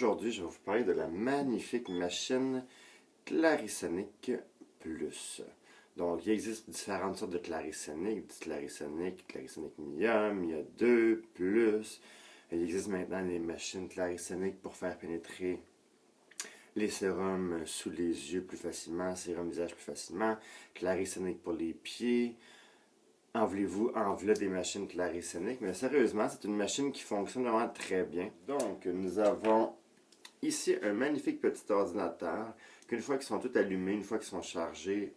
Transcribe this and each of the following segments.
Aujourd'hui, je vais vous parler de la magnifique machine Clarisonic Plus. Donc, il existe différentes sortes de Clarisonic, du Clarisonic, Clarisonic Medium, il y a 2, Plus. Il existe maintenant des machines Clarisonic pour faire pénétrer les sérums sous les yeux plus facilement, sérum visage plus facilement, Clarisonic pour les pieds. En voulez-vous, en voilà des machines Clarisonic, mais sérieusement, c'est une machine qui fonctionne vraiment très bien. Donc, nous avons ici un magnifique petit ordinateur qu'une fois qu'ils sont tous allumés, une fois qu'ils sont chargés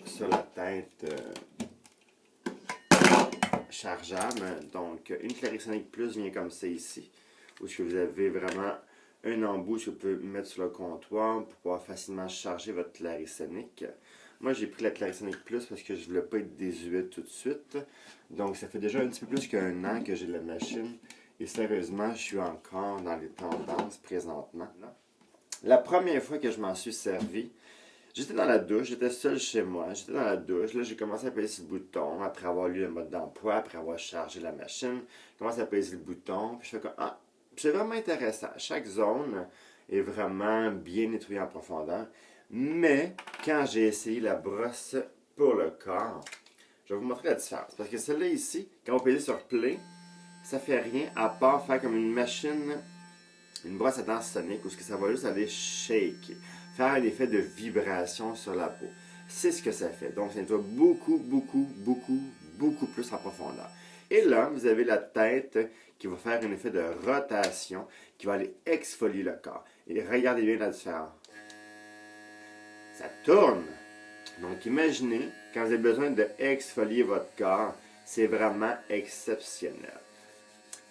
sur la tête chargeable, donc une Clarisonic Plus vient comme ça ici, où vous avez vraiment un embout que vous pouvez mettre sur le comptoir pour pouvoir facilement charger votre Clarisonic. Moi, j'ai pris la Clarisonic Plus parce que je ne voulais pas être désuet tout de suite. Donc, ça fait déjà un petit peu plus qu'un an que j'ai la machine. Et sérieusement, je suis encore dans les tendances présentement. La première fois que je m'en suis servi, j'étais dans la douche, j'étais seul chez moi, j'étais dans la douche. Là, j'ai commencé à peser le bouton après avoir lu le mode d'emploi, après avoir chargé la machine. J'ai commencé à peser le bouton, puis je fais comme, ah, c'est vraiment intéressant. Chaque zone est vraiment bien nettoyée en profondeur. Mais, quand j'ai essayé la brosse pour le corps, je vais vous montrer la différence. Parce que celle-là ici, quand on pèse sur Play, ça fait rien à part faire comme une machine, une brosse à dents sonique, où ce que ça va juste aller shake, faire un effet de vibration sur la peau. C'est ce que ça fait. Donc, ça nettoie beaucoup plus en profondeur. Et là, vous avez la tête qui va faire un effet de rotation, qui va aller exfolier le corps. Et regardez bien la différence. Ça tourne. Donc, imaginez, quand vous avez besoin de exfolier votre corps, c'est vraiment exceptionnel.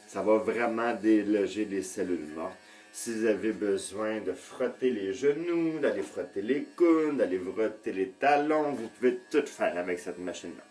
Ça va vraiment déloger les cellules mortes. Si vous avez besoin de frotter les genoux, d'aller frotter les coudes, d'aller frotter les talons, vous pouvez tout faire avec cette machine-là.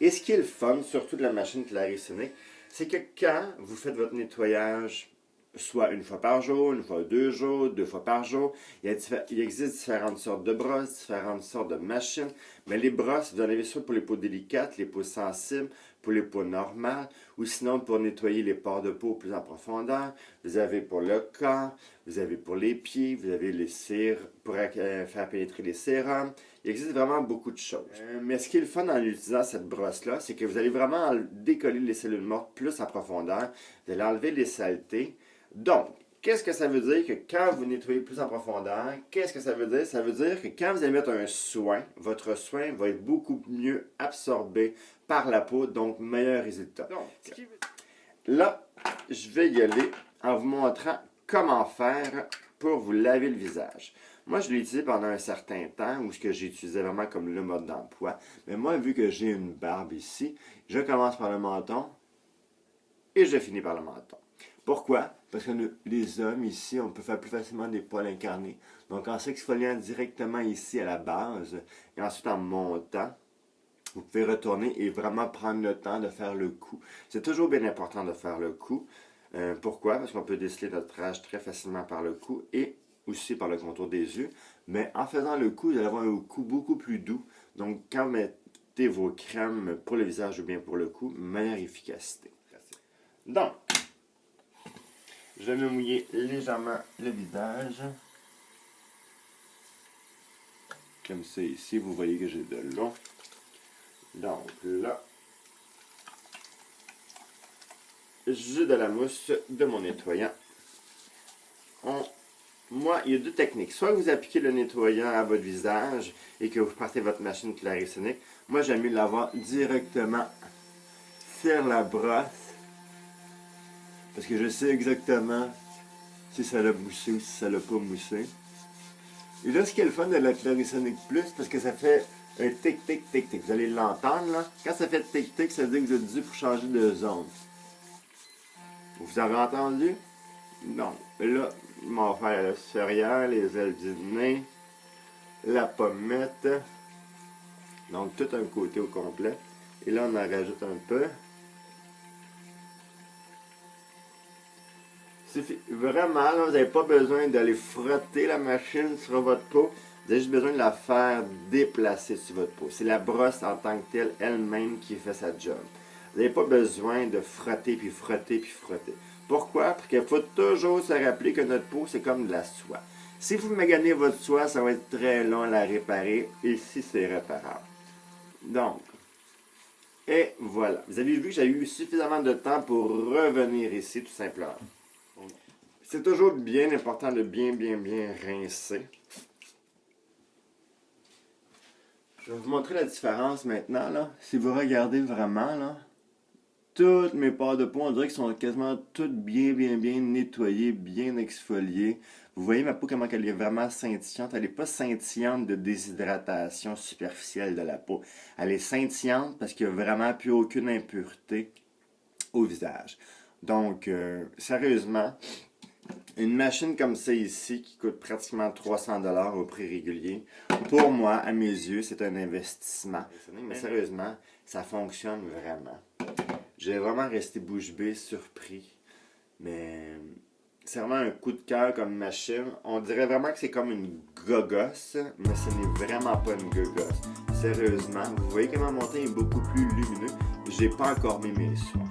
Et ce qui est le fun, surtout de la machine Clarisonic, c'est que quand vous faites votre nettoyage, soit une fois par jour, une fois 2 jours, 2 fois par jour. Il existe différentes sortes de brosses, différentes sortes de machines. Mais les brosses, vous en avez soit pour les peaux délicates, les peaux sensibles, pour les peaux normales, ou sinon pour nettoyer les pores de peau plus en profondeur. Vous avez pour le corps, vous avez pour les pieds, vous avez les cires pour faire pénétrer les sérums. Il existe vraiment beaucoup de choses. Mais ce qui est le fun en utilisant cette brosse-là, c'est que vous allez vraiment décoller les cellules mortes plus en profondeur. Vous allez enlever les saletés. Donc, qu'est-ce que ça veut dire que quand vous nettoyez plus en profondeur, qu'est-ce que ça veut dire? Ça veut dire que quand vous allez mettre un soin, votre soin va être beaucoup mieux absorbé par la peau, donc meilleur résultat. Donc, là, je vais y aller en vous montrant comment faire pour vous laver le visage. Moi, je l'ai utilisé pendant un certain temps, où ce que j'ai utilisé vraiment comme le mode d'emploi. Mais moi, vu que j'ai une barbe ici, je commence par le menton et je finis par le menton. Pourquoi? Parce que les hommes, ici, on peut faire plus facilement des poils incarnés. Donc, en s'exfoliant directement ici à la base, et ensuite en montant, vous pouvez retourner et vraiment prendre le temps de faire le cou. C'est toujours bien important de faire le cou. Pourquoi? Parce qu'on peut déceler notre âge très facilement par le cou et aussi par le contour des yeux. Mais en faisant le cou, vous allez avoir un cou beaucoup plus doux. Donc, quand vous mettez vos crèmes pour le visage ou bien pour le cou, meilleure efficacité. Donc, je vais me mouiller légèrement le visage. Comme ça ici, vous voyez que j'ai de l'eau. Donc là, j'ai de la mousse de mon nettoyant. Moi, il y a 2 techniques. Soit vous appliquez le nettoyant à votre visage et que vous partez votre machine Clarisonic. Moi, j'aime mieux l'avoir directement sur la brosse. Parce que je sais exactement si ça l'a moussé ou si ça l'a pas moussé. Et là, ce qui est le fun de la Clarisonic Plus, parce que ça fait un tic-tic-tic-tic. Vous allez l'entendre, là. Quand ça fait tic-tic, ça veut dire que vous êtes dû pour changer de zone. Vous avez entendu? Non. Là, on va faire le céréale, les ailes du nez, la pommette. Donc, tout un côté au complet. Et là, on en rajoute un peu. Vraiment, là, vous n'avez pas besoin d'aller frotter la machine sur votre peau. Vous avez juste besoin de la faire déplacer sur votre peau. C'est la brosse en tant que telle, elle-même, qui fait sa job. Vous n'avez pas besoin de frotter, puis frotter, puis frotter. Pourquoi? Parce qu'il faut toujours se rappeler que notre peau, c'est comme de la soie. Si vous maganez votre soie, ça va être très long à la réparer. Ici, c'est réparable. Donc, et voilà. Vous avez vu que j'ai eu suffisamment de temps pour revenir ici, tout simplement. C'est toujours bien important de bien rincer. Je vais vous montrer la différence maintenant, là. Si vous regardez vraiment, là, toutes mes pores de peau, on dirait qu'elles sont quasiment toutes bien nettoyées, bien exfoliées. Vous voyez ma peau, comment elle est vraiment scintillante. Elle n'est pas scintillante de déshydratation superficielle de la peau. Elle est scintillante parce qu'il n'y a vraiment plus aucune impureté au visage. Donc, sérieusement, une machine comme ça ici, qui coûte pratiquement 300$ au prix régulier, pour moi, à mes yeux, c'est un investissement. Mais sérieusement, ça fonctionne vraiment. J'ai vraiment resté bouche bée, surpris. Mais c'est vraiment un coup de cœur comme machine. On dirait vraiment que c'est comme une gogosse, mais ce n'est vraiment pas une gogosse. Sérieusement, vous voyez comment mon teint est beaucoup plus lumineux. J'ai pas encore mis mes soins.